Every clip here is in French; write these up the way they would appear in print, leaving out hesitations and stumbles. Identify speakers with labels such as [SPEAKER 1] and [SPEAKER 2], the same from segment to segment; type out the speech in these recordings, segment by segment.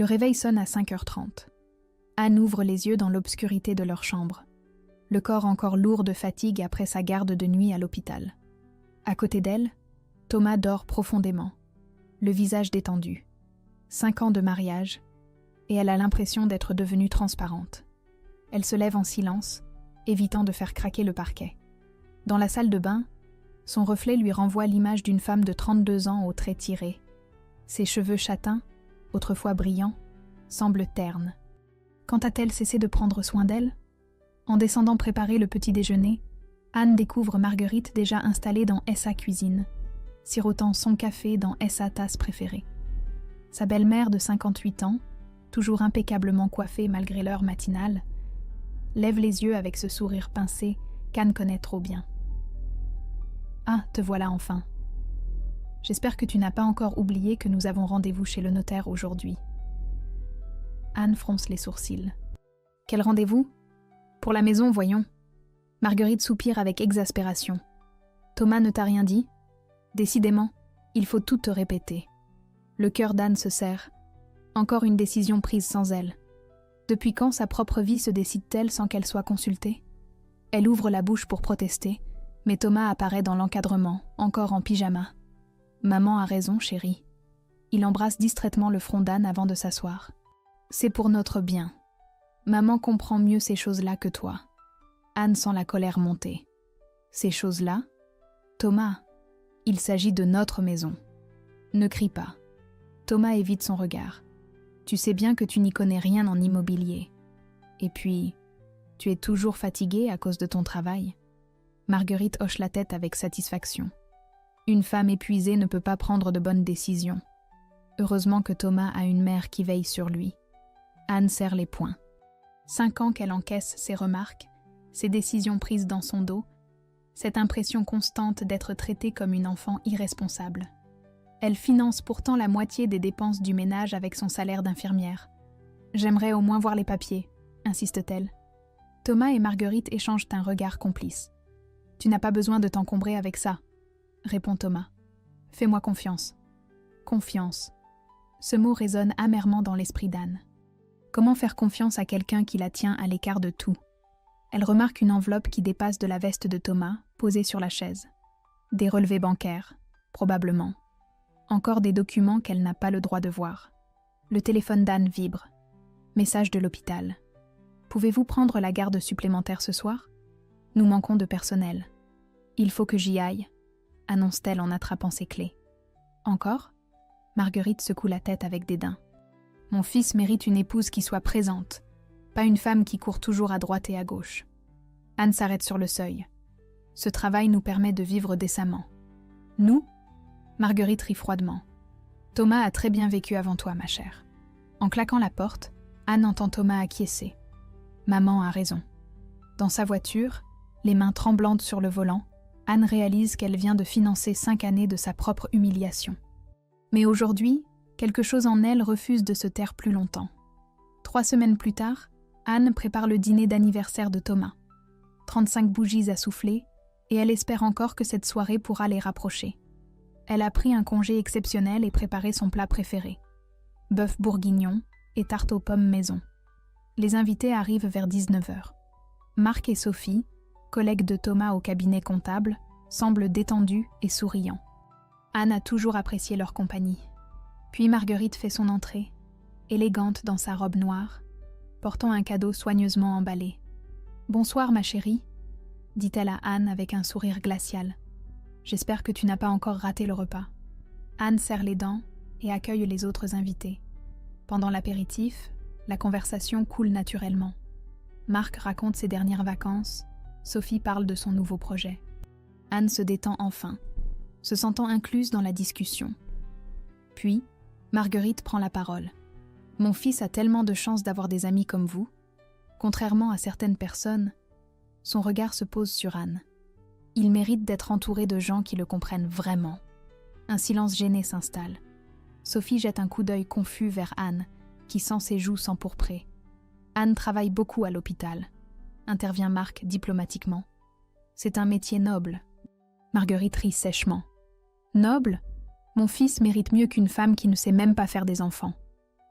[SPEAKER 1] Le réveil sonne à 5h30. Anne ouvre les yeux dans l'obscurité de leur chambre. Le corps encore lourd de fatigue après sa garde de nuit à l'hôpital. À côté d'elle, Thomas dort profondément, le visage détendu. 5 ans de mariage, et elle a l'impression d'être devenue transparente. Elle se lève en silence, évitant de faire craquer le parquet. Dans la salle de bain, son reflet lui renvoie l'image d'une femme de 32 ans aux traits tirés. Ses cheveux châtains, autrefois brillants, semblent ternes. Quand a-t-elle cessé de prendre soin d'elle ? En descendant préparer le petit déjeuner, Anne découvre Marguerite déjà installée dans SA Cuisine, sirotant son café dans SA tasse préférée. Sa belle-mère de 58 ans, toujours impeccablement coiffée malgré l'heure matinale, lève les yeux avec ce sourire pincé qu'Anne connaît trop bien. « Ah, te voilà enfin. J'espère que tu n'as pas encore oublié que nous avons rendez-vous chez le notaire aujourd'hui. » Anne fronce les sourcils. « Quel rendez-vous ? Pour la maison, voyons. » Marguerite soupire avec exaspération. « Thomas ne t'a rien dit ? Décidément, il faut tout te répéter. » Le cœur d'Anne se serre. Encore une décision prise sans elle. Depuis quand sa propre vie se décide-t-elle sans qu'elle soit consultée ? Elle ouvre la bouche pour protester, mais Thomas apparaît dans l'encadrement, encore en pyjama. « Maman a raison, chérie. » Il embrasse distraitement le front d'Anne avant de s'asseoir. « C'est pour notre bien. Maman comprend mieux ces choses-là que toi. » Anne sent la colère monter. « Ces choses-là ? Thomas, il s'agit de notre maison. Ne crie pas. » Thomas évite son regard. « Tu sais bien que tu n'y connais rien en immobilier. Et puis, tu es toujours fatiguée à cause de ton travail. » Marguerite hoche la tête avec satisfaction. Une femme épuisée ne peut pas prendre de bonnes décisions. Heureusement que Thomas a une mère qui veille sur lui. Anne serre les poings. 5 ans qu'elle encaisse ses remarques, ses décisions prises dans son dos, cette impression constante d'être traitée comme une enfant irresponsable. Elle finance pourtant la moitié des dépenses du ménage avec son salaire d'infirmière. « J'aimerais au moins voir les papiers », insiste-t-elle. Thomas et Marguerite échangent un regard complice. « Tu n'as pas besoin de t'encombrer avec ça », répond Thomas. « Fais-moi confiance. » Confiance. Ce mot résonne amèrement dans l'esprit d'Anne. Comment faire confiance à quelqu'un qui la tient à l'écart de tout ? Elle remarque une enveloppe qui dépasse de la veste de Thomas, posée sur la chaise. Des relevés bancaires, probablement. Encore des documents qu'elle n'a pas le droit de voir. Le téléphone d'Anne vibre. Message de l'hôpital. « Pouvez-vous prendre la garde supplémentaire ce soir ? Nous manquons de personnel. Il faut que j'y aille, » annonce-t-elle en attrapant ses clés. « Encore ?» Marguerite secoue la tête avec dédain. « Mon fils mérite une épouse qui soit présente, pas une femme qui court toujours à droite et à gauche. » Anne s'arrête sur le seuil. « Ce travail nous permet de vivre décemment. »« Nous ?» Marguerite rit froidement. « Thomas a très bien vécu avant toi, ma chère. » En claquant la porte, Anne entend Thomas acquiescer. Maman a raison. Dans sa voiture, les mains tremblantes sur le volant, Anne réalise qu'elle vient de financer 5 années de sa propre humiliation. Mais aujourd'hui, quelque chose en elle refuse de se taire plus longtemps. 3 semaines plus tard, Anne prépare le dîner d'anniversaire de Thomas. 35 bougies à souffler, et elle espère encore que cette soirée pourra les rapprocher. Elle a pris un congé exceptionnel et préparé son plat préféré. Bœuf bourguignon et tarte aux pommes maison. Les invités arrivent vers 19h. Marc et Sophie, collègues de Thomas au cabinet comptable, semblent détendus et souriants. Anne a toujours apprécié leur compagnie. Puis Marguerite fait son entrée, élégante dans sa robe noire, portant un cadeau soigneusement emballé. « Bonsoir, ma chérie », dit-elle à Anne avec un sourire glacial. « J'espère que tu n'as pas encore raté le repas. » Anne serre les dents et accueille les autres invités. Pendant l'apéritif, la conversation coule naturellement. Marc raconte ses dernières vacances, Sophie parle de son nouveau projet. Anne se détend enfin, se sentant incluse dans la discussion. Puis, Marguerite prend la parole. « Mon fils a tellement de chance d'avoir des amis comme vous. » Contrairement à certaines personnes, son regard se pose sur Anne. Il mérite d'être entouré de gens qui le comprennent vraiment. Un silence gêné s'installe. Sophie jette un coup d'œil confus vers Anne, qui sent ses joues s'empourprer. Anne travaille beaucoup à l'hôpital, intervient Marc diplomatiquement. C'est un métier noble. Marguerite rit sèchement. Noble ? Mon fils mérite mieux qu'une femme qui ne sait même pas faire des enfants.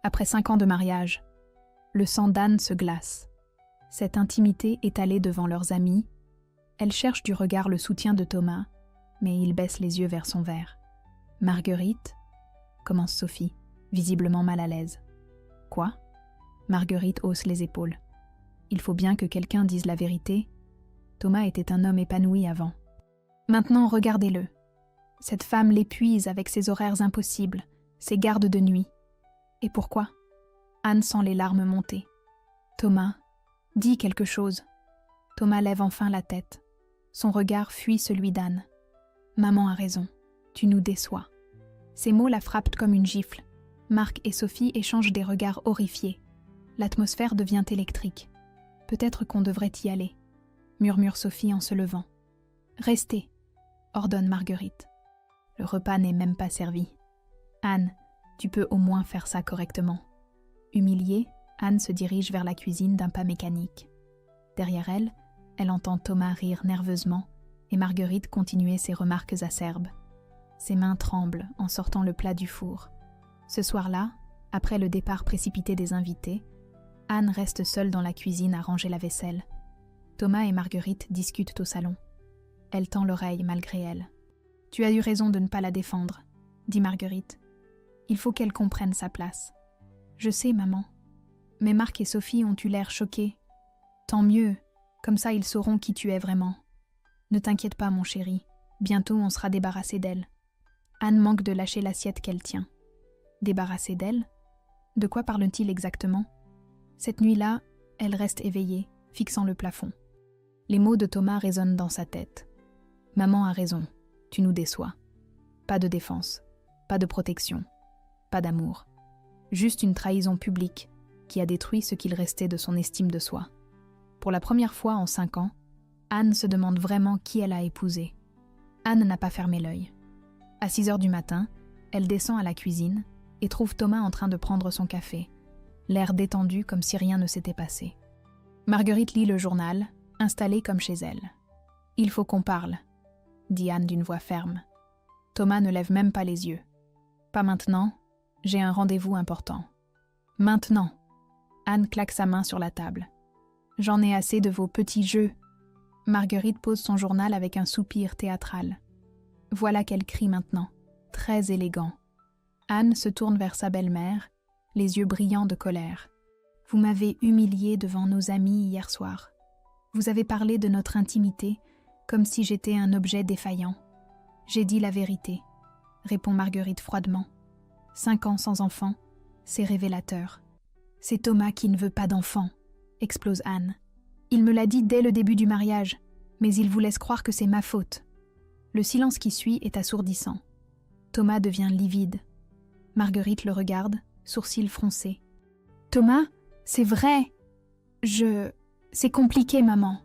[SPEAKER 1] Après 5 ans de mariage, le sang d'Anne se glace. Cette intimité étalée devant leurs amis, elle cherche du regard le soutien de Thomas, mais il baisse les yeux vers son verre. « Marguerite ?» commence Sophie, visiblement mal à l'aise. « Quoi ?» Marguerite hausse les épaules. « Il faut bien que quelqu'un dise la vérité. Thomas était un homme épanoui avant. Maintenant, regardez-le. Cette femme l'épuise avec ses horaires impossibles, ses gardes de nuit. Et pourquoi ? » Anne sent les larmes monter. « Thomas, dis quelque chose. » Thomas lève enfin la tête. Son regard fuit celui d'Anne. « Maman a raison, tu nous déçois. » Ces mots la frappent comme une gifle. Marc et Sophie échangent des regards horrifiés. L'atmosphère devient électrique. « Peut-être qu'on devrait y aller, » murmure Sophie en se levant. « Restez, » ordonne Marguerite. Le repas n'est même pas servi. « Anne, tu peux au moins faire ça correctement. » Humiliée, Anne se dirige vers la cuisine d'un pas mécanique. Derrière elle, elle entend Thomas rire nerveusement et Marguerite continuer ses remarques acerbes. Ses mains tremblent en sortant le plat du four. Ce soir-là, après le départ précipité des invités, Anne reste seule dans la cuisine à ranger la vaisselle. Thomas et Marguerite discutent au salon. Elle tend l'oreille malgré elle. « Tu as eu raison de ne pas la défendre, » dit Marguerite. « Il faut qu'elle comprenne sa place. »« Je sais, maman. Mais Marc et Sophie ont eu l'air choqués. Tant mieux, comme ça ils sauront qui tu es vraiment. Ne t'inquiète pas, mon chéri. Bientôt on sera débarrassé d'elle. » Anne manque de lâcher l'assiette qu'elle tient. Débarrassée d'elle ? De quoi parle-t-il exactement ? Cette nuit-là, elle reste éveillée, fixant le plafond. Les mots de Thomas résonnent dans sa tête. « Maman a raison, tu nous déçois. Pas de défense, pas de protection, pas d'amour. Juste une trahison publique qui a détruit ce qu'il restait de son estime de soi. » Pour la première fois en 5 ans, Anne se demande vraiment qui elle a épousé. Anne n'a pas fermé l'œil. À 6 heures du matin, elle descend à la cuisine et trouve Thomas en train de prendre son café, l'air détendu comme si rien ne s'était passé. Marguerite lit le journal, installée comme chez elle. « Il faut qu'on parle », dit Anne d'une voix ferme. Thomas ne lève même pas les yeux. « Pas maintenant, j'ai un rendez-vous important. »« Maintenant !» Anne claque sa main sur la table. « J'en ai assez de vos petits jeux. » Marguerite pose son journal avec un soupir théâtral. Voilà qu'elle crie maintenant, très élégant. Anne se tourne vers sa belle-mère, les yeux brillants de colère. « Vous m'avez humiliée devant nos amis hier soir. Vous avez parlé de notre intimité comme si j'étais un objet défaillant. J'ai dit la vérité, » répond Marguerite froidement. 5 ans sans enfant, c'est révélateur. « C'est Thomas qui ne veut pas d'enfant, » explose Anne. « Il me l'a dit dès le début du mariage, mais il vous laisse croire que c'est ma faute. » Le silence qui suit est assourdissant. Thomas devient livide. Marguerite le regarde, sourcils froncés. « Thomas, c'est vrai. C'est compliqué, maman. »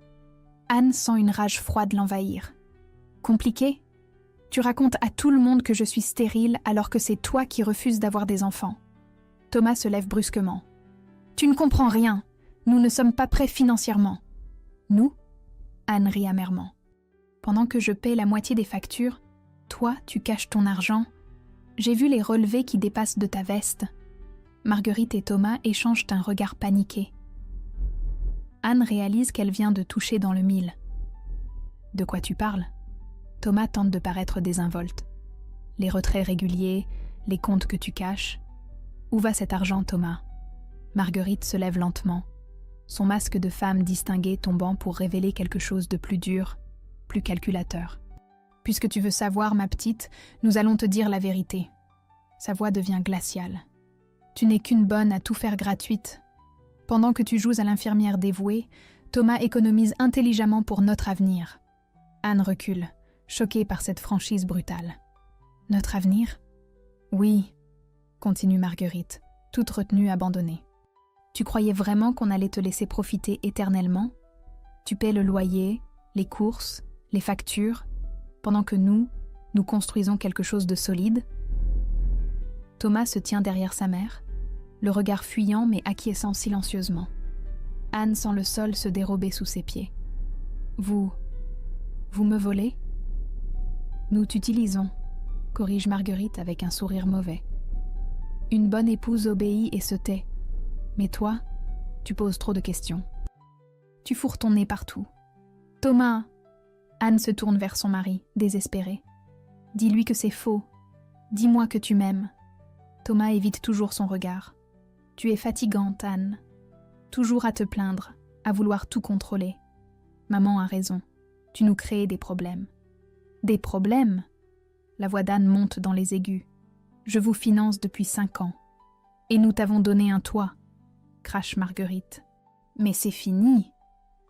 [SPEAKER 1] Anne sent une rage froide l'envahir. « Compliqué ? Tu racontes à tout le monde que je suis stérile alors que c'est toi qui refuses d'avoir des enfants. » Thomas se lève brusquement. « Tu ne comprends rien. Nous ne sommes pas prêts financièrement. »« Nous ?» Anne rit amèrement. « Pendant que je paie la moitié des factures, toi, tu caches ton argent. J'ai vu les relevés qui dépassent de ta veste. » Marguerite et Thomas échangent un regard paniqué. Anne réalise qu'elle vient de toucher dans le mille. « De quoi tu parles ?» Thomas tente de paraître désinvolte. « Les retraits réguliers, les comptes que tu caches. Où va cet argent, Thomas ?» Marguerite se lève lentement, son masque de femme distinguée tombant pour révéler quelque chose de plus dur, plus calculateur. « Puisque tu veux savoir, ma petite, nous allons te dire la vérité. » Sa voix devient glaciale. « Tu n'es qu'une bonne à tout faire gratuite. Pendant que tu joues à l'infirmière dévouée, Thomas économise intelligemment pour notre avenir. » Anne recule, choquée par cette franchise brutale. « Notre avenir ? » ?»« Oui, » continue Marguerite, toute retenue abandonnée. « Tu croyais vraiment qu'on allait te laisser profiter éternellement ? Tu paies le loyer, les courses, les factures, pendant que nous construisons quelque chose de solide. » Thomas se tient derrière sa mère, le regard fuyant mais acquiesçant silencieusement. Anne sent le sol se dérober sous ses pieds. « Vous me volez ? » ?»« Nous t'utilisons, » corrige Marguerite avec un sourire mauvais. « Une bonne épouse obéit et se tait. Mais toi, tu poses trop de questions. Tu fourres ton nez partout. Thomas! Anne se tourne vers son mari, désespérée. Dis-lui que c'est faux. Dis-moi que tu m'aimes. Thomas évite toujours son regard. Tu es fatigante, Anne. Toujours à te plaindre, à vouloir tout contrôler. Maman a raison. Tu nous crées des problèmes. Des problèmes? La voix d'Anne monte dans les aigus. Je vous finance depuis 5 ans. Et nous t'avons donné un toit, crache Marguerite. Mais c'est fini.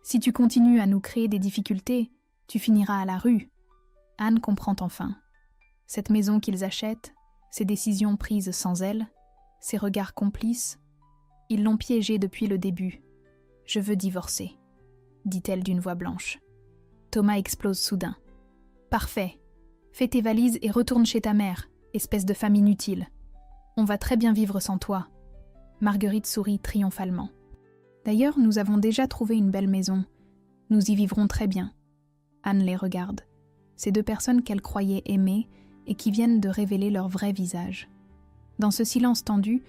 [SPEAKER 1] Si tu continues à nous créer des difficultés, tu finiras à la rue. Anne comprend enfin. Cette maison qu'ils achètent, ces décisions prises sans elle, ces regards complices, ils l'ont piégée depuis le début. Je veux divorcer, dit-elle d'une voix blanche. Thomas explose soudain. Parfait. Fais tes valises et retourne chez ta mère, espèce de femme inutile. On va très bien vivre sans toi. Marguerite sourit triomphalement. D'ailleurs, nous avons déjà trouvé une belle maison. Nous y vivrons très bien. Anne les regarde. Ces 2 personnes qu'elle croyait aimer et qui viennent de révéler leur vrai visage. Dans ce silence tendu,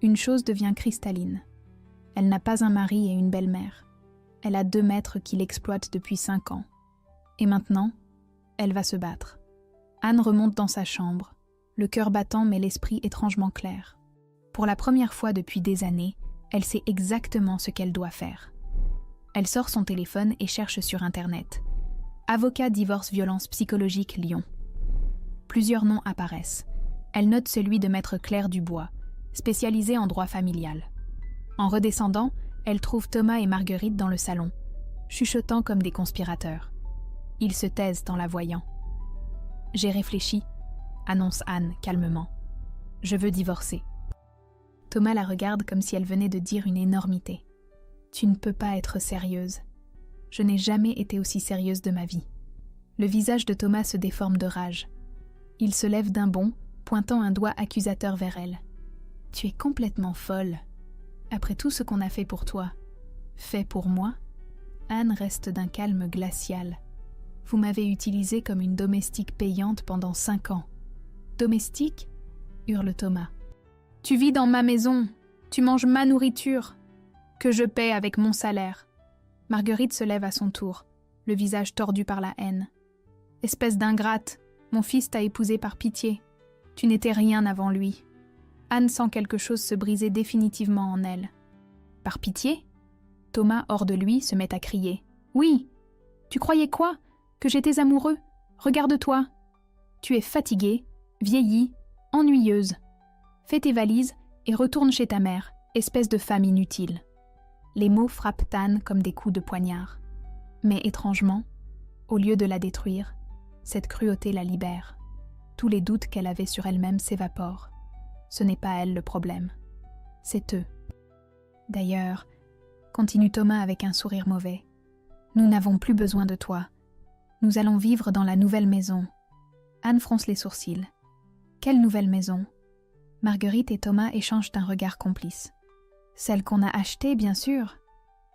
[SPEAKER 1] une chose devient cristalline. Elle n'a pas un mari et une belle-mère. Elle a 2 maîtres qui l'exploitent depuis 5 ans. Et maintenant, elle va se battre. Anne remonte dans sa chambre, le cœur battant mais l'esprit étrangement clair. Pour la première fois depuis des années, elle sait exactement ce qu'elle doit faire. Elle sort son téléphone et cherche sur Internet. Avocat divorce violence psychologique Lyon. Plusieurs noms apparaissent. Elle note celui de maître Claire Dubois, spécialisé en droit familial. En redescendant, elle trouve Thomas et Marguerite dans le salon, chuchotant comme des conspirateurs. Ils se taisent en la voyant. « J'ai réfléchi », annonce Anne calmement. « Je veux divorcer. » Thomas la regarde comme si elle venait de dire une énormité. « Tu ne peux pas être sérieuse. Je n'ai jamais été aussi sérieuse de ma vie. » Le visage de Thomas se déforme de rage. Il se lève d'un bond, pointant un doigt accusateur vers elle. « Tu es complètement folle. Après tout ce qu'on a fait pour toi, fait pour moi ?» Anne reste d'un calme glacial. « Vous m'avez utilisée comme une domestique payante pendant 5 ans. »« Domestique ?» hurle Thomas. « Tu vis dans ma maison, tu manges ma nourriture, que je paie avec mon salaire. » Marguerite se lève à son tour, le visage tordu par la haine. « Espèce d'ingrate, mon fils t'a épousée par pitié. Tu n'étais rien avant lui. » Anne sent quelque chose se briser définitivement en elle. « Par pitié ?» Thomas, hors de lui, se met à crier. « Oui. Tu croyais quoi? Que j'étais amoureux? Regarde-toi. Tu es fatiguée, vieillie, ennuyeuse. Fais tes valises et retourne chez ta mère, espèce de femme inutile. » Les mots frappent Anne comme des coups de poignard. Mais étrangement, au lieu de la détruire, cette cruauté la libère. Tous les doutes qu'elle avait sur elle-même s'évaporent. Ce n'est pas elle le problème. C'est eux. D'ailleurs, continue Thomas avec un sourire mauvais, nous n'avons plus besoin de toi. Nous allons vivre dans la nouvelle maison. Anne fronce les sourcils. Quelle nouvelle maison? Marguerite et Thomas échangent un regard complice. Celle qu'on a achetée, bien sûr,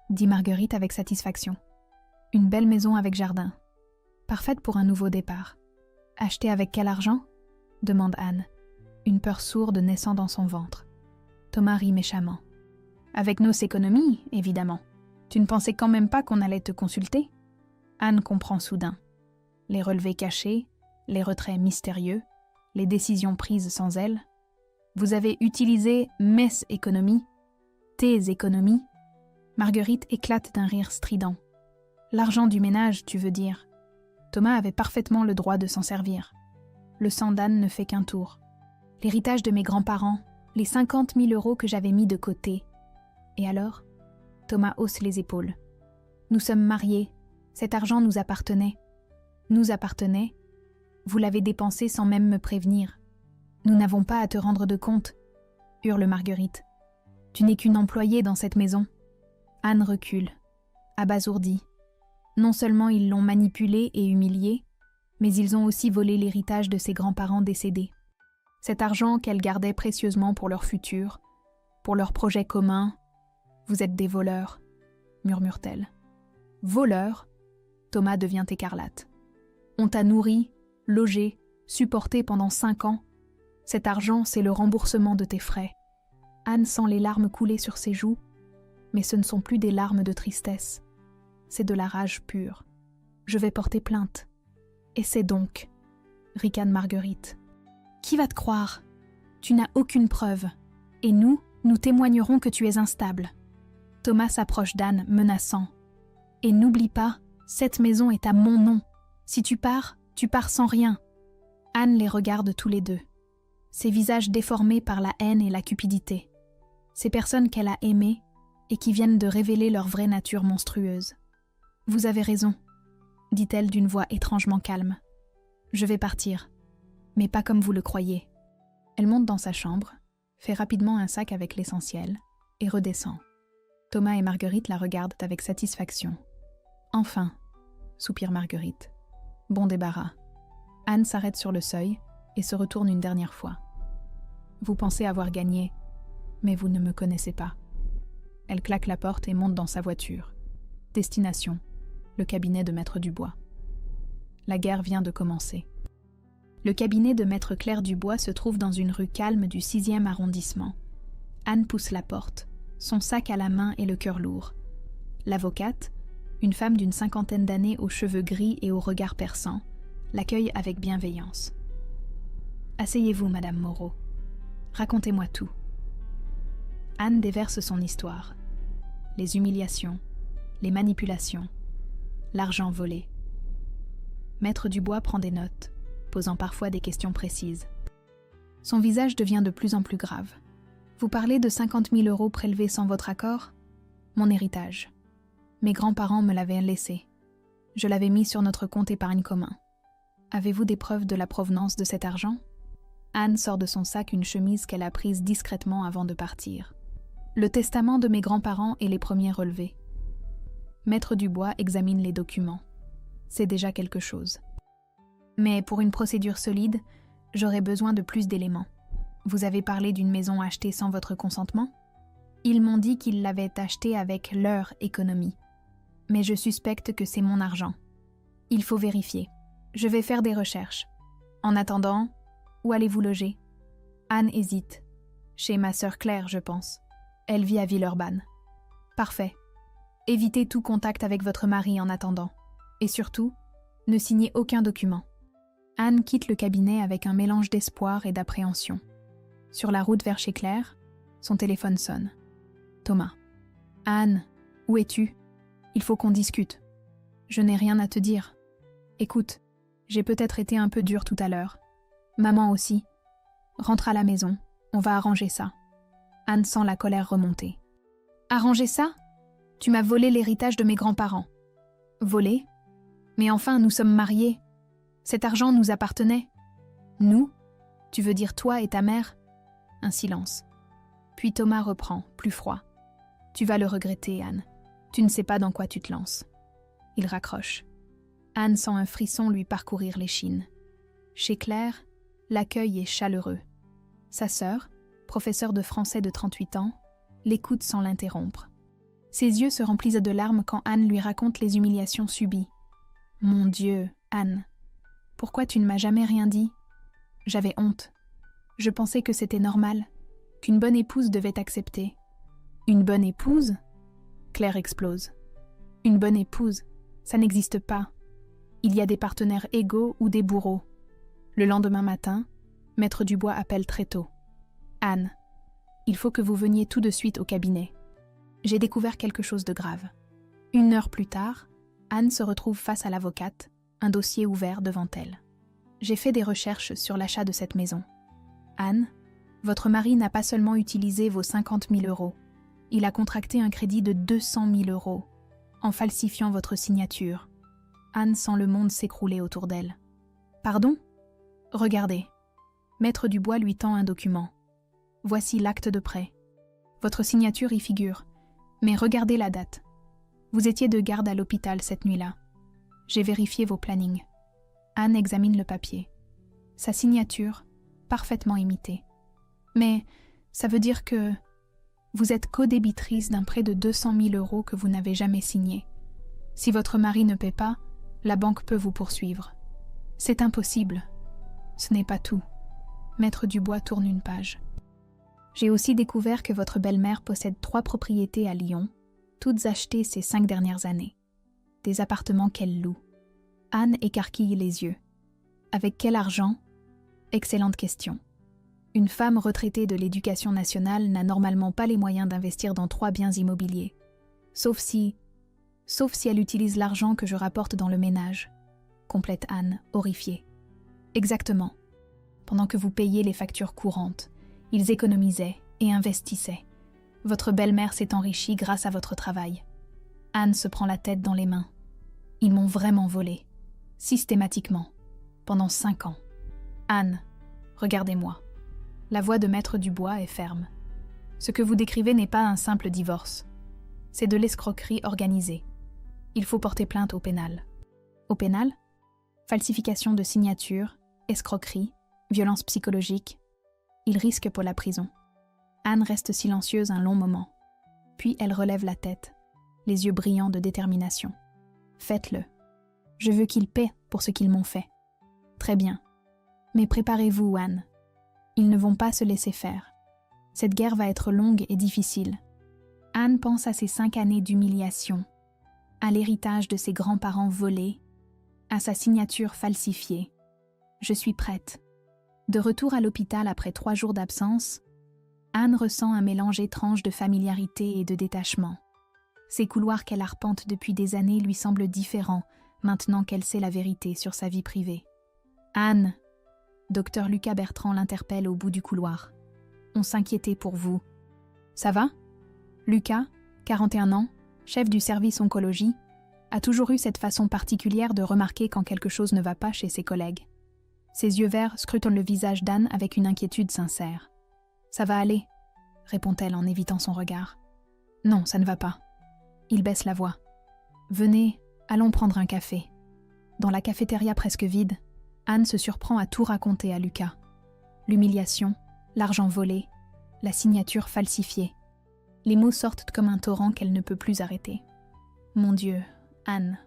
[SPEAKER 1] dit Marguerite avec satisfaction. Une belle maison avec jardin. Parfaite pour un nouveau départ. Achetée avec quel argent? Demande Anne, une peur sourde naissant dans son ventre. Thomas rit méchamment. Avec nos économies, évidemment. Tu ne pensais quand même pas qu'on allait te consulter? Anne comprend soudain. Les relevés cachés, les retraits mystérieux, les décisions prises sans elle. Vous avez utilisé mes économies, tes économies. Marguerite éclate d'un rire strident. L'argent du ménage, tu veux dire. Thomas avait parfaitement le droit de s'en servir. Le sang d'Anne ne fait qu'un tour. L'héritage de mes grands-parents, les 50 000 € que j'avais mis de côté. Et alors? Thomas hausse les épaules. Nous sommes mariés. Cet argent nous appartenait. Nous appartenait. Vous l'avez dépensé sans même me prévenir. Nous n'avons pas à te rendre de compte, hurle Marguerite. Tu n'es qu'une employée dans cette maison. Anne recule, abasourdie. Non seulement ils l'ont manipulée et humiliée, mais ils ont aussi volé l'héritage de ses grands-parents décédés. Cet argent qu'elle gardait précieusement pour leur futur, pour leurs projets communs. Vous êtes des voleurs, murmure-t-elle. Voleurs? Thomas devient écarlate. On t'a nourri, logé, supporté pendant 5 ans. Cet argent, c'est le remboursement de tes frais. Anne sent les larmes couler sur ses joues, mais ce ne sont plus des larmes de tristesse. C'est de la rage pure. Je vais porter plainte. Et c'est donc, ricane Marguerite. Qui va te croire? Tu n'as aucune preuve. Et nous témoignerons que tu es instable. Thomas s'approche d'Anne, menaçant. Et n'oublie pas, cette maison est à mon nom. Si tu pars sans rien. Anne les regarde tous les deux. Ses visages déformés par la haine et la cupidité. Ces personnes qu'elle a aimées et qui viennent de révéler leur vraie nature monstrueuse. Vous avez raison, dit-elle d'une voix étrangement calme. Je vais partir, mais pas comme vous le croyez. Elle monte dans sa chambre, fait rapidement un sac avec l'essentiel et redescend. Thomas et Marguerite la regardent avec satisfaction. Enfin, soupire Marguerite. Bon débarras. Anne s'arrête sur le seuil et se retourne une dernière fois. Vous pensez avoir gagné, mais vous ne me connaissez pas. Elle claque la porte et monte dans sa voiture. Destination, le cabinet de Maître Dubois. La guerre vient de commencer. Le cabinet de Maître Claire Dubois se trouve dans une rue calme du 6e arrondissement. Anne pousse la porte, son sac à la main et le cœur lourd. L'avocate, une femme d'une 50aine d'années aux cheveux gris et au regard perçant, l'accueille avec bienveillance. Asseyez-vous, Madame Moreau. Racontez-moi tout. Anne déverse son histoire. Les humiliations, les manipulations, l'argent volé. Maître Dubois prend des notes, posant parfois des questions précises. Son visage devient de plus en plus grave. Vous parlez de 50 000 € prélevés sans votre accord? Mon héritage. Mes grands-parents me l'avaient laissé. Je l'avais mis sur notre compte épargne commun. Avez-vous des preuves de la provenance de cet argent? Anne sort de son sac une chemise qu'elle a prise discrètement avant de partir. Le testament de mes grands-parents est les premiers relevés. Maître Dubois examine les documents. C'est déjà quelque chose. Mais pour une procédure solide, j'aurais besoin de plus d'éléments. Vous avez parlé d'une maison achetée sans votre consentement? Ils m'ont dit qu'ils l'avaient achetée avec leur économie. Mais je suspecte que c'est mon argent. Il faut vérifier. Je vais faire des recherches. En attendant, où allez-vous loger? Anne hésite. Chez ma sœur Claire, je pense. Elle vit à Villeurbanne. Parfait. Évitez tout contact avec votre mari en attendant. Et surtout, ne signez aucun document. Anne quitte le cabinet avec un mélange d'espoir et d'appréhension. Sur la route vers chez Claire, son téléphone sonne. Thomas. Anne, où es-tu? Il faut qu'on discute. Je n'ai rien à te dire. Écoute, j'ai peut-être été un peu dure tout à l'heure. Maman aussi. Rentre à la maison, on va arranger ça. Anne sent la colère remonter. Arranger ça? Tu m'as volé l'héritage de mes grands-parents. Volé? Mais enfin, nous sommes mariés. Cet argent nous appartenait. Nous? Tu veux dire toi et ta mère? Un silence. Puis Thomas reprend, plus froid. Tu vas le regretter, Anne. Tu ne sais pas dans quoi tu te lances. Il raccroche. Anne sent un frisson lui parcourir l'échine. Chez Claire, l'accueil est chaleureux. Sa sœur, professeure de français de 38 ans, l'écoute sans l'interrompre. Ses yeux se remplissent de larmes quand Anne lui raconte les humiliations subies. « Mon Dieu, Anne, pourquoi tu ne m'as jamais rien dit? J'avais honte. Je pensais que c'était normal, qu'une bonne épouse devait accepter. » « Une bonne épouse ?» Claire explose. « Une bonne épouse, ça n'existe pas. Il y a des partenaires égaux ou des bourreaux. » Le lendemain matin, Maître Dubois appelle très tôt. « Anne, il faut que vous veniez tout de suite au cabinet. J'ai découvert quelque chose de grave. » 1 heure plus tard, Anne se retrouve face à l'avocate, un dossier ouvert devant elle. « J'ai fait des recherches sur l'achat de cette maison. Anne, votre mari n'a pas seulement utilisé vos 50 000 €. Il a contracté un crédit de 200 000 € en falsifiant votre signature. » Anne sent le monde s'écrouler autour d'elle. « Pardon ? Regardez. » Maître Dubois lui tend un document. « Voici l'acte de prêt. Votre signature y figure, mais regardez la date. Vous étiez de garde à l'hôpital cette nuit-là. J'ai vérifié vos plannings. » Anne examine le papier. Sa signature, parfaitement imitée. « Mais ça veut dire que vous êtes codébitrice d'un prêt de 200 000 € que vous n'avez jamais signé. Si votre mari ne paie pas, la banque peut vous poursuivre. C'est impossible. Ce n'est pas tout. Maître Dubois tourne une page. J'ai aussi découvert que votre belle-mère possède 3 propriétés à Lyon, toutes achetées ces 5 dernières années. Des appartements qu'elle loue. Anne écarquille les yeux. Avec quel argent? Excellente question. Une femme retraitée de l'Éducation nationale n'a normalement pas les moyens d'investir dans 3 biens immobiliers. Sauf si elle utilise l'argent que je rapporte dans le ménage, complète Anne, horrifiée. Exactement. Pendant que vous payez les factures courantes, ils économisaient et investissaient. Votre belle-mère s'est enrichie grâce à votre travail. Anne se prend la tête dans les mains. Ils m'ont vraiment volé. Systématiquement. Pendant 5 ans. Anne, regardez-moi. La voix de Maître Dubois est ferme. Ce que vous décrivez n'est pas un simple divorce. C'est de l'escroquerie organisée. Il faut porter plainte au pénal. Au pénal? Falsification de signature, escroquerie, violence psychologique. Il risque pour la prison. Anne reste silencieuse un long moment. Puis elle relève la tête, les yeux brillants de détermination. Faites-le. Je veux qu'ils paient pour ce qu'ils m'ont fait. Très bien. Mais préparez-vous, Anne. Ils ne vont pas se laisser faire. Cette guerre va être longue et difficile. Anne pense à ses 5 années d'humiliation, à l'héritage de ses grands-parents volés, à sa signature falsifiée. Je suis prête. De retour à l'hôpital après 3 jours d'absence, Anne ressent un mélange étrange de familiarité et de détachement. Ces couloirs qu'elle arpente depuis des années lui semblent différents maintenant qu'elle sait la vérité sur sa vie privée. « Anne !» Docteur Lucas Bertrand l'interpelle au bout du couloir. « On s'inquiétait pour vous. »« Ça va ?» Lucas, 41 ans, chef du service oncologie, a toujours eu cette façon particulière de remarquer quand quelque chose ne va pas chez ses collègues. Ses yeux verts scrutent le visage d'Anne avec une inquiétude sincère. « Ça va aller ?» répond-elle en évitant son regard. « Non, ça ne va pas. » Il baisse la voix. « Venez, allons prendre un café. » Dans la cafétéria presque vide, Anne se surprend à tout raconter à Lucas. L'humiliation, l'argent volé, la signature falsifiée. Les mots sortent comme un torrent qu'elle ne peut plus arrêter. « Mon Dieu, Anne. »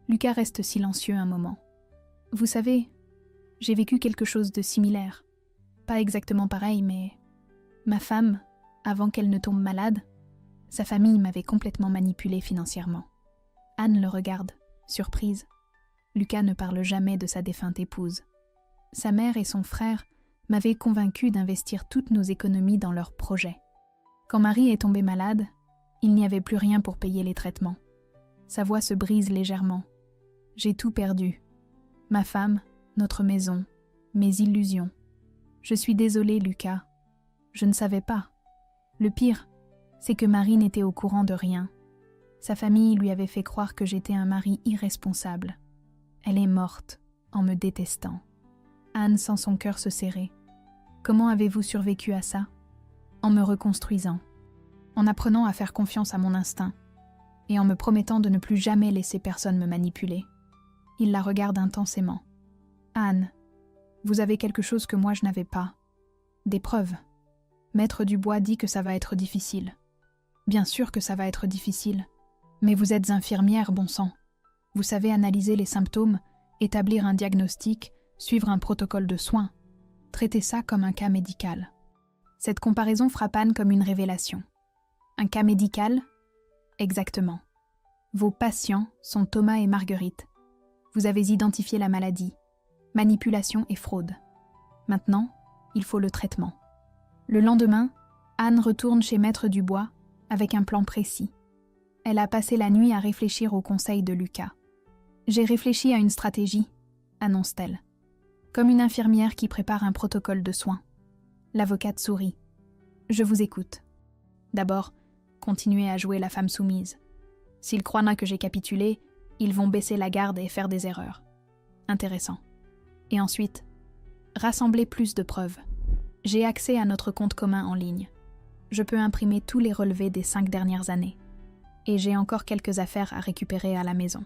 [SPEAKER 1] Lucas reste silencieux un moment. « Vous savez, j'ai vécu quelque chose de similaire. Pas exactement pareil, mais... Ma femme, avant qu'elle ne tombe malade, sa famille m'avait complètement manipulée financièrement. » Anne le regarde, surprise. Lucas ne parle jamais de sa défunte épouse. Sa mère et son frère m'avaient convaincue d'investir toutes nos économies dans leurs projets. Quand Marie est tombée malade, il n'y avait plus rien pour payer les traitements. Sa voix se brise légèrement. J'ai tout perdu. Ma femme, notre maison, mes illusions. Je suis désolée, Lucas. Je ne savais pas. Le pire, c'est que Marie n'était au courant de rien. Sa famille lui avait fait croire que j'étais un mari irresponsable. Elle est morte, en me détestant. Anne sent son cœur se serrer. Comment avez-vous survécu à ça? En me reconstruisant, en apprenant à faire confiance à mon instinct, et en me promettant de ne plus jamais laisser personne me manipuler. Il la regarde intensément. Anne, vous avez quelque chose que moi je n'avais pas. Des preuves. Maître Dubois dit que ça va être difficile. Bien sûr que ça va être difficile. Mais vous êtes infirmière, bon sang. Vous savez analyser les symptômes, établir un diagnostic, suivre un protocole de soins. Traiter ça comme un cas médical. Cette comparaison frappe Anne comme une révélation. Un cas médical? Exactement. Vos patients sont Thomas et Marguerite. Vous avez identifié la maladie. Manipulation et fraude. Maintenant, il faut le traitement. Le lendemain, Anne retourne chez Maître Dubois avec un plan précis. Elle a passé la nuit à réfléchir aux conseils de Lucas. « J'ai réfléchi à une stratégie », annonce-t-elle. Comme une infirmière qui prépare un protocole de soins. L'avocate sourit. « Je vous écoute. D'abord, continuez à jouer la femme soumise. S'ils croient que j'ai capitulé, ils vont baisser la garde et faire des erreurs. Intéressant. Et ensuite, rassembler plus de preuves. J'ai accès à notre compte commun en ligne. Je peux imprimer tous les relevés des 5 dernières années. Et j'ai encore quelques affaires à récupérer à la maison.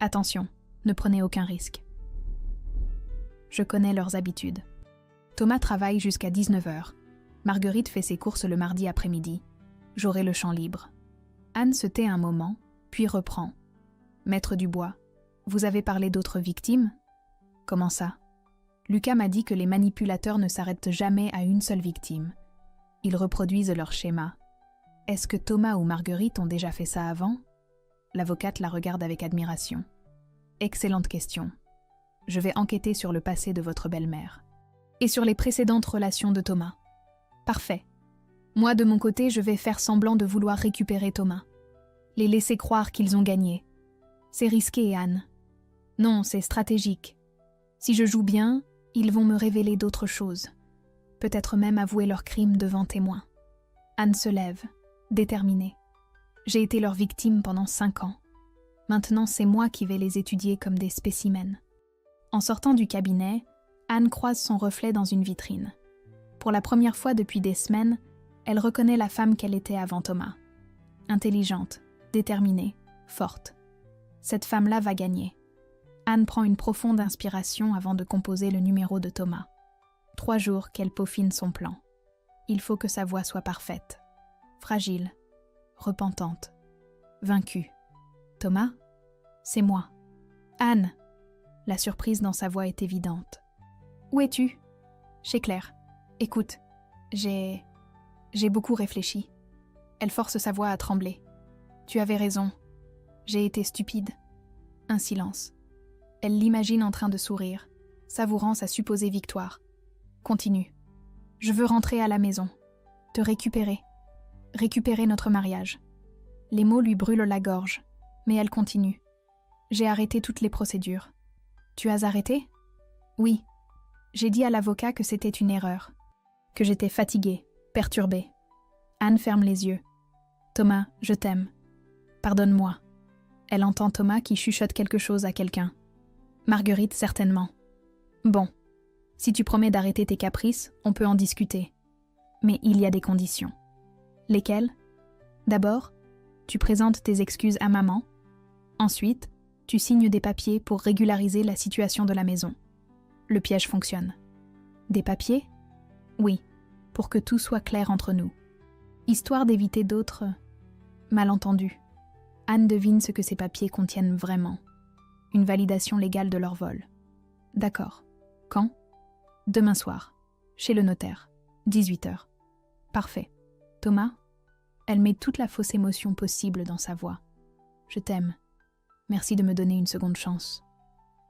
[SPEAKER 1] Attention, ne prenez aucun risque. Je connais leurs habitudes. Thomas travaille jusqu'à 19h. Marguerite fait ses courses le mardi après-midi. J'aurai le champ libre. Anne se tait un moment, puis reprend. Maître Dubois, vous avez parlé d'autres victimes? Comment ça? Lucas m'a dit que les manipulateurs ne s'arrêtent jamais à une seule victime. Ils reproduisent leur schéma. Est-ce que Thomas ou Marguerite ont déjà fait ça avant ? L'avocate la regarde avec admiration. Excellente question. Je vais enquêter sur le passé de votre belle-mère. Et sur les précédentes relations de Thomas. Parfait. Moi, de mon côté, je vais faire semblant de vouloir récupérer Thomas. Les laisser croire qu'ils ont gagné. C'est risqué, Anne. Non, c'est stratégique. Si je joue bien, ils vont me révéler d'autres choses. Peut-être même avouer leurs crimes devant témoins. Anne se lève, déterminée. J'ai été leur victime pendant 5 ans. Maintenant, c'est moi qui vais les étudier comme des spécimens. En sortant du cabinet, Anne croise son reflet dans une vitrine. Pour la première fois depuis des semaines, elle reconnaît la femme qu'elle était avant Thomas. Intelligente, déterminée, forte. Cette femme-là va gagner. Anne prend une profonde inspiration avant de composer le numéro de Thomas. 3 jours qu'elle peaufine son plan. Il faut que sa voix soit parfaite. Fragile, repentante, vaincue. Thomas ? C'est moi. Anne ! La surprise dans sa voix est évidente. Où es-tu ? Chez Claire. Écoute, j'ai beaucoup réfléchi. Elle force sa voix à trembler. Tu avais raison. J'ai été stupide. Un silence. Elle l'imagine en train de sourire, savourant sa supposée victoire. Continue. Je veux rentrer à la maison. Te récupérer. Récupérer notre mariage. Les mots lui brûlent la gorge, mais elle continue. J'ai arrêté toutes les procédures. Tu as arrêté ? Oui. J'ai dit à l'avocat que c'était une erreur. Que j'étais fatiguée, perturbée. Anne ferme les yeux. Thomas, je t'aime. Pardonne-moi. Elle entend Thomas qui chuchote quelque chose à quelqu'un. Marguerite, certainement. Bon, si tu promets d'arrêter tes caprices, on peut en discuter. Mais il y a des conditions. Lesquelles ? D'abord, tu présentes tes excuses à maman. Ensuite, tu signes des papiers pour régulariser la situation de la maison. Le piège fonctionne. Des papiers ? Oui, pour que tout soit clair entre nous. Histoire d'éviter d'autres malentendus. Anne devine ce que ces papiers contiennent vraiment. Une validation légale de leur vol. D'accord. Quand ? Demain soir. Chez le notaire. 18h. Parfait. Thomas ? Elle met toute la fausse émotion possible dans sa voix. Je t'aime. Merci de me donner une seconde chance.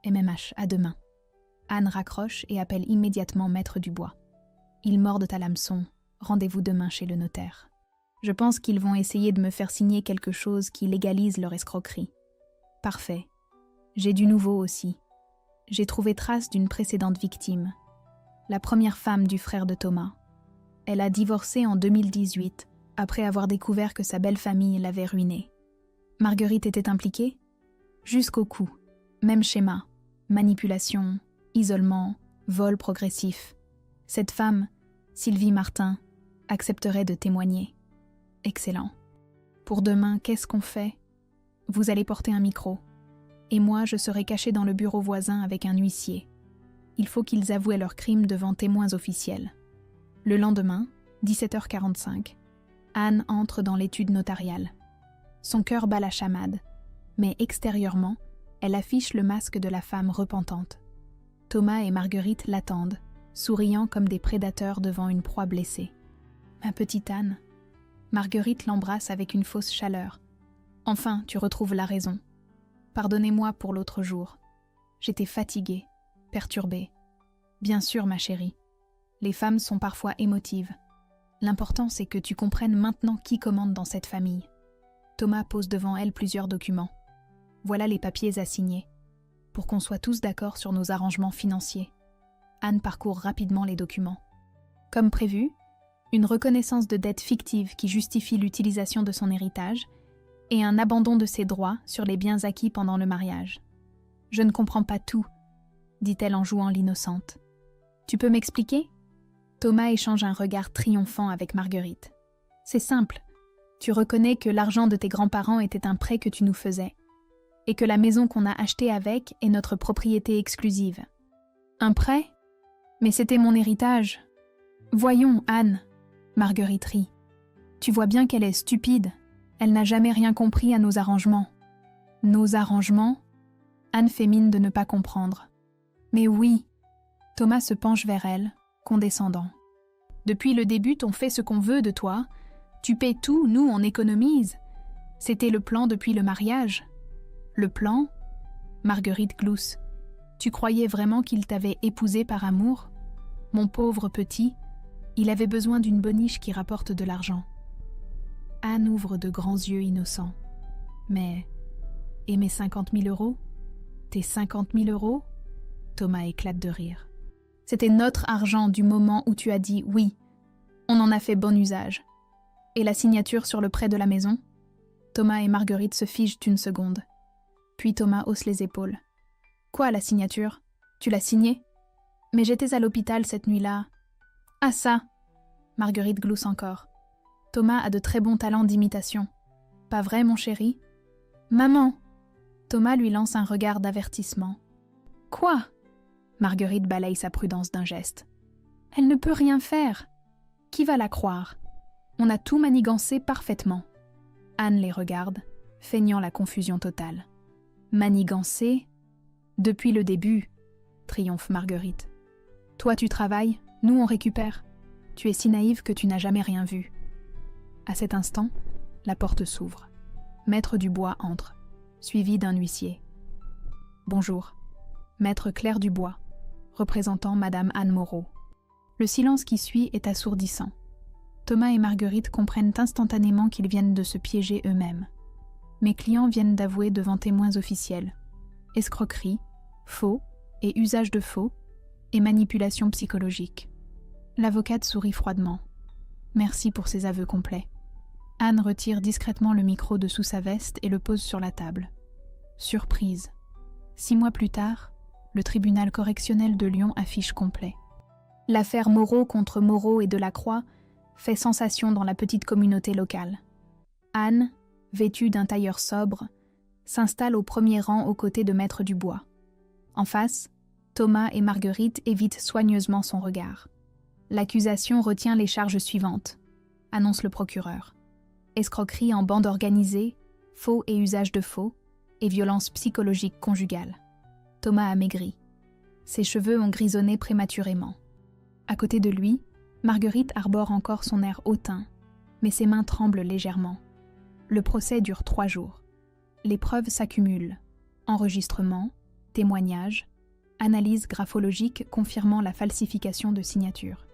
[SPEAKER 1] MMH, à demain. Anne raccroche et appelle immédiatement Maître Dubois. Ils mordent à l'hameçon. Rendez-vous demain chez le notaire. Je pense qu'ils vont essayer de me faire signer quelque chose qui légalise leur escroquerie. Parfait. J'ai du nouveau aussi. J'ai trouvé trace d'une précédente victime. La première femme du frère de Thomas. Elle a divorcé en 2018, après avoir découvert que sa belle famille l'avait ruinée. Marguerite était impliquée ? Jusqu'au cou. Même schéma. Manipulation, isolement, vol progressif. Cette femme, Sylvie Martin, accepterait de témoigner. Excellent. Pour demain, qu'est-ce qu'on fait ? Vous allez porter un micro. Et moi, je serai cachée dans le bureau voisin avec un huissier. Il faut qu'ils avouent leurs crimes devant témoins officiels. Le lendemain, 17h45, Anne entre dans l'étude notariale. Son cœur bat la chamade, mais extérieurement, elle affiche le masque de la femme repentante. Thomas et Marguerite l'attendent, souriant comme des prédateurs devant une proie blessée. « Ma petite Anne !» Marguerite l'embrasse avec une fausse chaleur. « Enfin, tu retrouves la raison. Pardonnez-moi pour l'autre jour. J'étais fatiguée, perturbée. Bien sûr, ma chérie. Les femmes sont parfois émotives. L'important, c'est que tu comprennes maintenant qui commande dans cette famille. » Thomas pose devant elle plusieurs documents. Voilà les papiers à signer, pour qu'on soit tous d'accord sur nos arrangements financiers. Anne parcourt rapidement les documents. Comme prévu, une reconnaissance de dette fictive qui justifie l'utilisation de son héritage et un abandon de ses droits sur les biens acquis pendant le mariage. « Je ne comprends pas tout », dit-elle en jouant l'innocente. « Tu peux m'expliquer ?» Thomas échange un regard triomphant avec Marguerite. « C'est simple. Tu reconnais que l'argent de tes grands-parents était un prêt que tu nous faisais, et que la maison qu'on a achetée avec est notre propriété exclusive. Un prêt ? Mais c'était mon héritage. Voyons, Anne, Marguerite rit. Tu vois bien qu'elle est stupide. Elle n'a jamais rien compris à nos arrangements. Nos arrangements ? Anne fait mine de ne pas comprendre. Mais oui, Thomas se penche vers elle, condescendant. Depuis le début, on fait ce qu'on veut de toi. Tu paies tout, nous, on économise. C'était le plan depuis le mariage. Le plan ? Marguerite glousse. Tu croyais vraiment qu'il t'avait épousée par amour ? Mon pauvre petit, il avait besoin d'une boniche qui rapporte de l'argent. Anne ouvre de grands yeux innocents. Mais, et mes 50 000 euros ? Tes 50 000 euros ? Thomas éclate de rire. C'était notre argent du moment où tu as dit oui. On en a fait bon usage. Et la signature sur le prêt de la maison ? Thomas et Marguerite se figent une seconde. Puis Thomas hausse les épaules. Quoi, la signature ? Tu l'as signée ? Mais j'étais à l'hôpital cette nuit-là. Ah ça ! Marguerite glousse encore. Thomas a de très bons talents d'imitation. Pas vrai, mon chéri ? Maman ! Thomas lui lance un regard d'avertissement. Quoi ? Marguerite balaye sa prudence d'un geste. Elle ne peut rien faire. Qui va la croire ? On a tout manigancé parfaitement. Anne les regarde, feignant la confusion totale. Manigancé ? Depuis le début, triomphe Marguerite. Toi tu travailles, nous on récupère. Tu es si naïve que tu n'as jamais rien vu. À cet instant, la porte s'ouvre. Maître Dubois entre, suivi d'un huissier. Bonjour. Maître Claire Dubois, représentant Madame Anne Moreau. Le silence qui suit est assourdissant. Thomas et Marguerite comprennent instantanément qu'ils viennent de se piéger eux-mêmes. Mes clients viennent d'avouer devant témoins officiels. Escroquerie, faux et usage de faux, et manipulation psychologique. L'avocate sourit froidement. Merci pour ces aveux complets. Anne retire discrètement le micro de sous sa veste et le pose sur la table. Surprise. 6 mois plus tard, le tribunal correctionnel de Lyon affiche complet. L'affaire Moreau contre Moreau et Delacroix fait sensation dans la petite communauté locale. Anne, vêtue d'un tailleur sobre, s'installe au premier rang aux côtés de Maître Dubois. En face, Thomas et Marguerite évitent soigneusement son regard. L'accusation retient les charges suivantes, annonce le procureur. Escroquerie en bande organisée, faux et usage de faux, et violence psychologique conjugale. Thomas a maigri. Ses cheveux ont grisonné prématurément. À côté de lui, Marguerite arbore encore son air hautain, mais ses mains tremblent légèrement. Le procès dure 3 jours. Les preuves s'accumulent. Enregistrements, témoignages, analyse graphologique confirmant la falsification de signatures.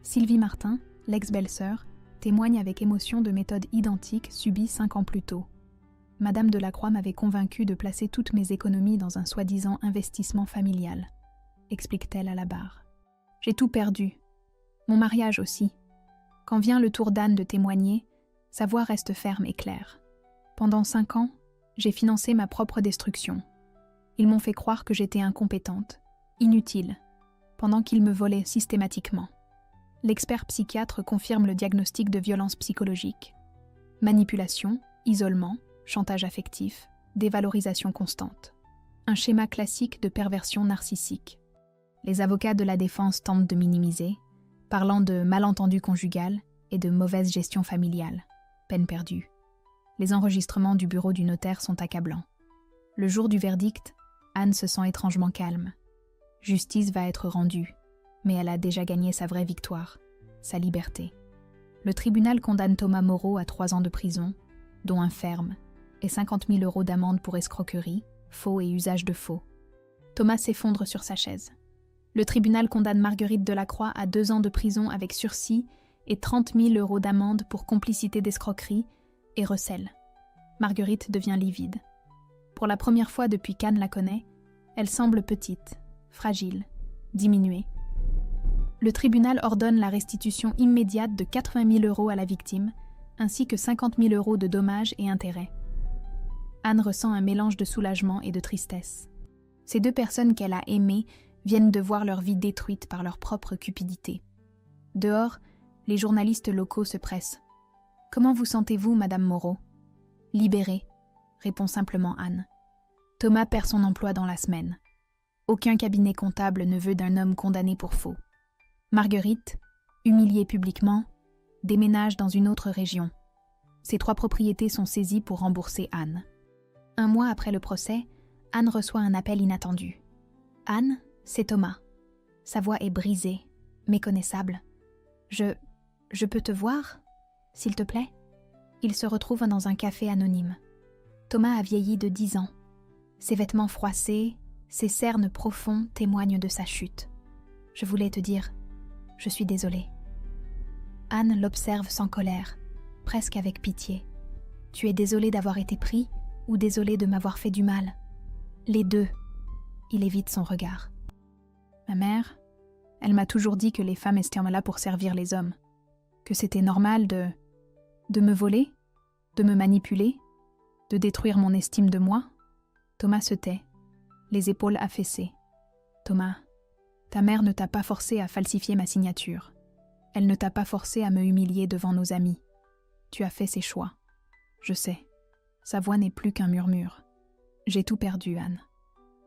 [SPEAKER 1] Sylvie Martin, l'ex-belle-sœur, témoigne avec émotion de méthodes identiques subies 5 ans plus tôt. Madame Delacroix m'avait convaincue de placer toutes mes économies dans un soi-disant investissement familial, explique-t-elle à la barre. J'ai tout perdu. Mon mariage aussi. Quand vient le tour d'Anne de témoigner, sa voix reste ferme et claire. Pendant 5 ans, j'ai financé ma propre destruction. Ils m'ont fait croire que j'étais incompétente, inutile, pendant qu'ils me volaient systématiquement. L'expert psychiatre confirme le diagnostic de violence psychologique. Manipulation, isolement, chantage affectif, dévalorisation constante. Un schéma classique de perversion narcissique. Les avocats de la défense tentent de minimiser, parlant de malentendu conjugal et de mauvaise gestion familiale. Peine perdue. Les enregistrements du bureau du notaire sont accablants. Le jour du verdict, Anne se sent étrangement calme. Justice va être rendue, mais elle a déjà gagné sa vraie victoire, sa liberté. Le tribunal condamne Thomas Moreau à 3 ans de prison, dont un ferme, et 50 000 € d'amende pour escroquerie, faux et usage de faux. Thomas s'effondre sur sa chaise. Le tribunal condamne Marguerite Delacroix à 2 ans de prison avec sursis et 30 000 € d'amende pour complicité d'escroquerie et recel. Marguerite devient livide. Pour la première fois depuis qu'Anne la connaît, elle semble petite, fragile, diminuée. Le tribunal ordonne la restitution immédiate de 80 000 € à la victime, ainsi que 50 000 € de dommages et intérêts. Anne ressent un mélange de soulagement et de tristesse. Ces 2 personnes qu'elle a aimées viennent de voir leur vie détruite par leur propre cupidité. Dehors, les journalistes locaux se pressent. « Comment vous sentez-vous, Madame Moreau ?»« Libérée », répond simplement Anne. Thomas perd son emploi dans la semaine. Aucun cabinet comptable ne veut d'un homme condamné pour faux. Marguerite, humiliée publiquement, déménage dans une autre région. Ses 3 propriétés sont saisies pour rembourser Anne. 1 mois après le procès, Anne reçoit un appel inattendu. Anne, c'est Thomas. Sa voix est brisée, méconnaissable. Je peux te voir, s'il te plaît ?» Il se retrouve dans un café anonyme. Thomas a vieilli de 10 ans. Ses vêtements froissés, ses cernes profonds témoignent de sa chute. « Je voulais te dire, je suis désolée. » Anne l'observe sans colère, presque avec pitié. « Tu es désolée d'avoir été pris ou désolée de m'avoir fait du mal ?» Les deux. Il évite son regard. « Ma mère, elle m'a toujours dit que les femmes étaient là pour servir les hommes. Que c'était normal de me voler, de me manipuler, de détruire mon estime de moi. » Thomas se tait, les épaules affaissées. « Thomas, ta mère ne t'a pas forcé à falsifier ma signature. Elle ne t'a pas forcé à me humilier devant nos amis. Tu as fait ses choix. Je sais. » Sa voix n'est plus qu'un murmure. « J'ai tout perdu, Anne.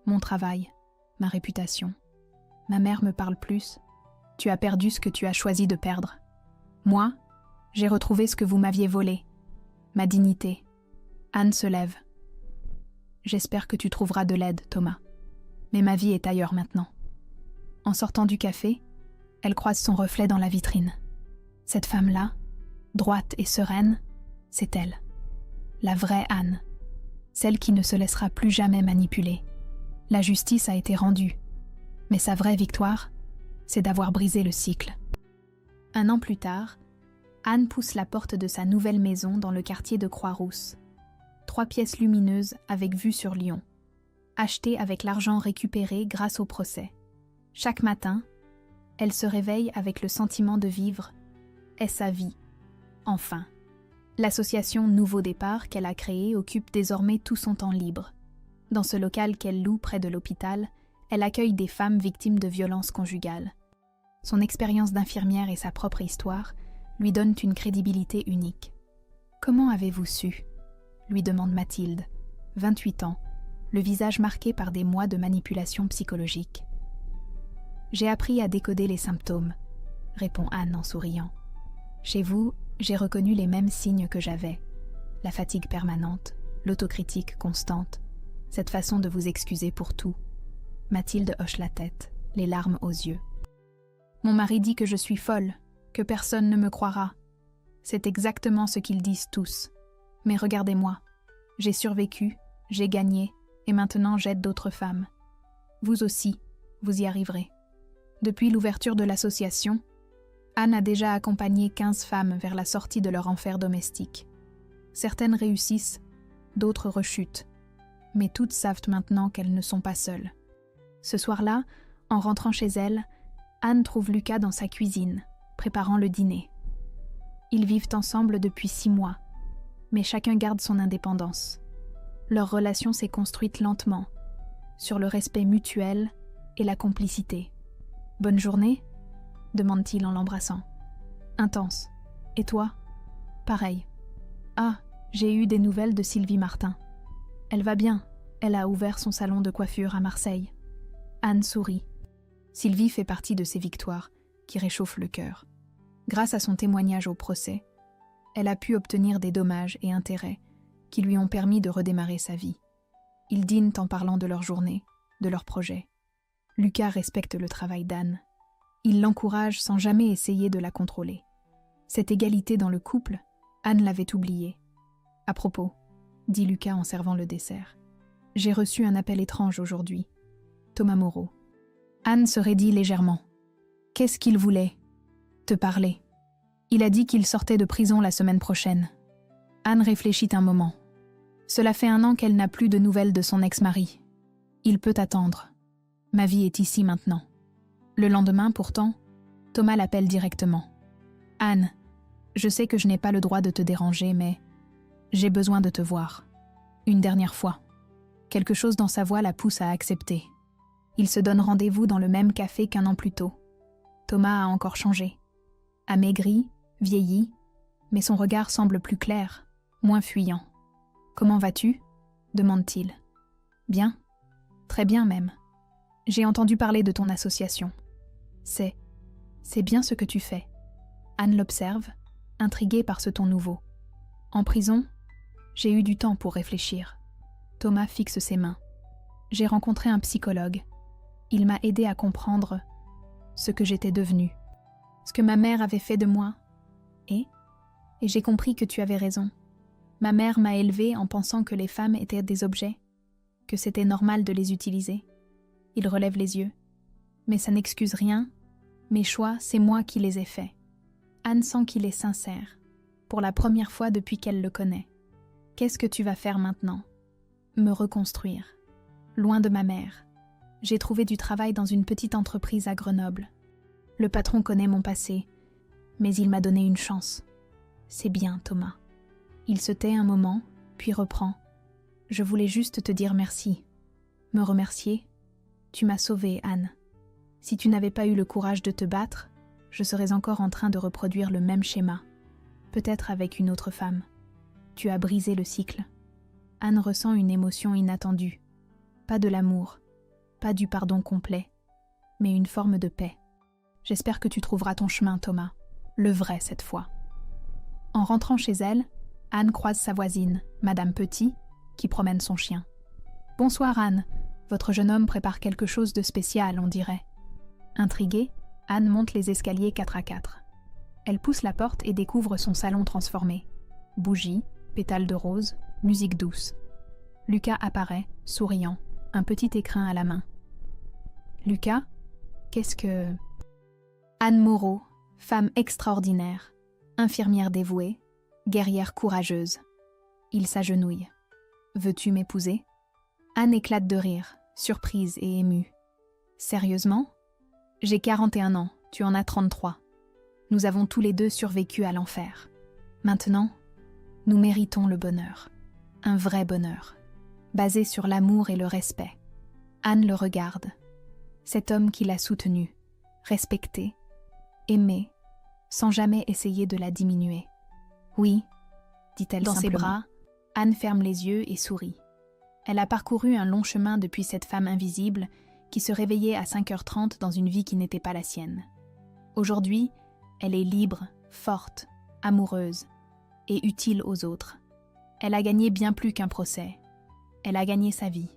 [SPEAKER 1] Mon travail, ma réputation. Ma mère me parle plus. Tu as perdu ce que tu as choisi de perdre. Moi, j'ai retrouvé ce que vous m'aviez volé. Ma dignité. » Anne se lève. « J'espère que tu trouveras de l'aide, Thomas. Mais ma vie est ailleurs maintenant. » En sortant du café, elle croise son reflet dans la vitrine. Cette femme-là, droite et sereine, c'est elle. La vraie Anne. Celle qui ne se laissera plus jamais manipuler. La justice a été rendue. Mais sa vraie victoire, c'est d'avoir brisé le cycle. 1 an plus tard, Anne pousse la porte de sa nouvelle maison dans le quartier de Croix-Rousse. 3 pièces lumineuses avec vue sur Lyon, achetées avec l'argent récupéré grâce au procès. Chaque matin, elle se réveille avec le sentiment de vivre. Est sa vie. Enfin. L'association Nouveau Départ qu'elle a créée occupe désormais tout son temps libre. Dans ce local qu'elle loue près de l'hôpital, elle accueille des femmes victimes de violences conjugales. Son expérience d'infirmière et sa propre histoire lui donnent une crédibilité unique. « Comment avez-vous su ?» lui demande Mathilde, 28 ans, le visage marqué par des mois de manipulation psychologique. « J'ai appris à décoder les symptômes, » répond Anne en souriant. « Chez vous, j'ai reconnu les mêmes signes que j'avais. La fatigue permanente, l'autocritique constante, cette façon de vous excuser pour tout. » Mathilde hoche la tête, les larmes aux yeux. « Mon mari dit que je suis folle, que personne ne me croira. C'est exactement ce qu'ils disent tous. Mais regardez-moi, j'ai survécu, j'ai gagné, et maintenant j'aide d'autres femmes. Vous aussi, vous y arriverez. » Depuis l'ouverture de l'association, Anne a déjà accompagné 15 femmes vers la sortie de leur enfer domestique. Certaines réussissent, d'autres rechutent. Mais toutes savent maintenant qu'elles ne sont pas seules. Ce soir-là, en rentrant chez elle, Anne trouve Lucas dans sa cuisine, préparant le dîner. Ils vivent ensemble depuis 6 mois, mais chacun garde son indépendance. Leur relation s'est construite lentement, sur le respect mutuel et la complicité. « Bonne journée ?» demande-t-il en l'embrassant. « Intense. Et toi ?»« Pareil. »« Ah, j'ai eu des nouvelles de Sylvie Martin. Elle va bien, elle a ouvert son salon de coiffure à Marseille. » Anne sourit. Sylvie fait partie de ces victoires qui réchauffent le cœur. Grâce à son témoignage au procès, elle a pu obtenir des dommages et intérêts qui lui ont permis de redémarrer sa vie. Ils dînent en parlant de leur journée, de leurs projets. Lucas respecte le travail d'Anne. Il l'encourage sans jamais essayer de la contrôler. Cette égalité dans le couple, Anne l'avait oubliée. « À propos, » dit Lucas en servant le dessert, « j'ai reçu un appel étrange aujourd'hui. Thomas Moreau. » Anne se raidit légèrement. « Qu'est-ce qu'il voulait ?»« Te parler. Il a dit qu'il sortait de prison la semaine prochaine. » Anne réfléchit un moment. Cela fait 1 an qu'elle n'a plus de nouvelles de son ex-mari. Il peut attendre. Ma vie est ici maintenant. Le lendemain, pourtant, Thomas l'appelle directement. « Anne, je sais que je n'ai pas le droit de te déranger, mais j'ai besoin de te voir. Une dernière fois. » Quelque chose dans sa voix la pousse à accepter. Ils se donnent rendez-vous dans le même café qu'1 an plus tôt. Thomas a encore changé. Amaigri, vieilli, mais son regard semble plus clair, moins fuyant. « Comment vas-tu ?» demande-t-il. « Bien. Très bien même. J'ai entendu parler de ton association. C'est bien ce que tu fais. » Anne l'observe, intriguée par ce ton nouveau. « En prison, j'ai eu du temps pour réfléchir. » Thomas fixe ses mains. « J'ai rencontré un psychologue. Il m'a aidé à comprendre ce que j'étais devenue, ce que ma mère avait fait de moi. Et j'ai compris que tu avais raison. Ma mère m'a élevée en pensant que les femmes étaient des objets, que c'était normal de les utiliser. Il relève les yeux. Mais ça n'excuse rien. Mes choix, c'est moi qui les ai faits. Anne sent qu'il est sincère, pour la première fois depuis qu'elle le connaît. Qu'est-ce que tu vas faire maintenant? Me reconstruire. Loin de ma mère. J'ai trouvé du travail dans une petite entreprise à Grenoble. Le patron connaît mon passé, mais il m'a donné une chance. C'est bien, Thomas. Il se tait un moment, puis reprend. Je voulais juste te dire merci. Me remercier? Tu m'as sauvée, Anne. Si tu n'avais pas eu le courage de te battre, je serais encore en train de reproduire le même schéma, peut-être avec une autre femme. Tu as brisé le cycle. Anne ressent une émotion inattendue. Pas de l'amour, pas du pardon complet, mais une forme de paix. J'espère que tu trouveras ton chemin, Thomas. Le vrai cette fois. En rentrant chez elle, Anne croise sa voisine, Madame Petit, qui promène son chien. « Bonsoir Anne, votre jeune homme prépare quelque chose de spécial, on dirait. » Intriguée, Anne monte les escaliers 4 à 4. Elle pousse la porte et découvre son salon transformé. Bougies, pétales de rose, musique douce. Lucas apparaît, souriant, un petit écrin à la main. « Lucas, qu'est-ce que... » Anne Moreau, femme extraordinaire, infirmière dévouée, guerrière courageuse. Il s'agenouille. « Veux-tu m'épouser ?» Anne éclate de rire, surprise et émue. « Sérieusement ? J'ai 41 ans, tu en as 33. Nous avons tous les deux survécu à l'enfer. Maintenant, nous méritons le bonheur. Un vrai bonheur, basé sur l'amour et le respect. » Anne le regarde. Cet homme qui l'a soutenue, respectée, aimée, sans jamais essayer de la diminuer. « Oui, » dit-elle simplement. Dans ses bras, Anne ferme les yeux et sourit. Elle a parcouru un long chemin depuis cette femme invisible qui se réveillait à 5h30 dans une vie qui n'était pas la sienne. Aujourd'hui, elle est libre, forte, amoureuse et utile aux autres. Elle a gagné bien plus qu'un procès. Elle a gagné sa vie.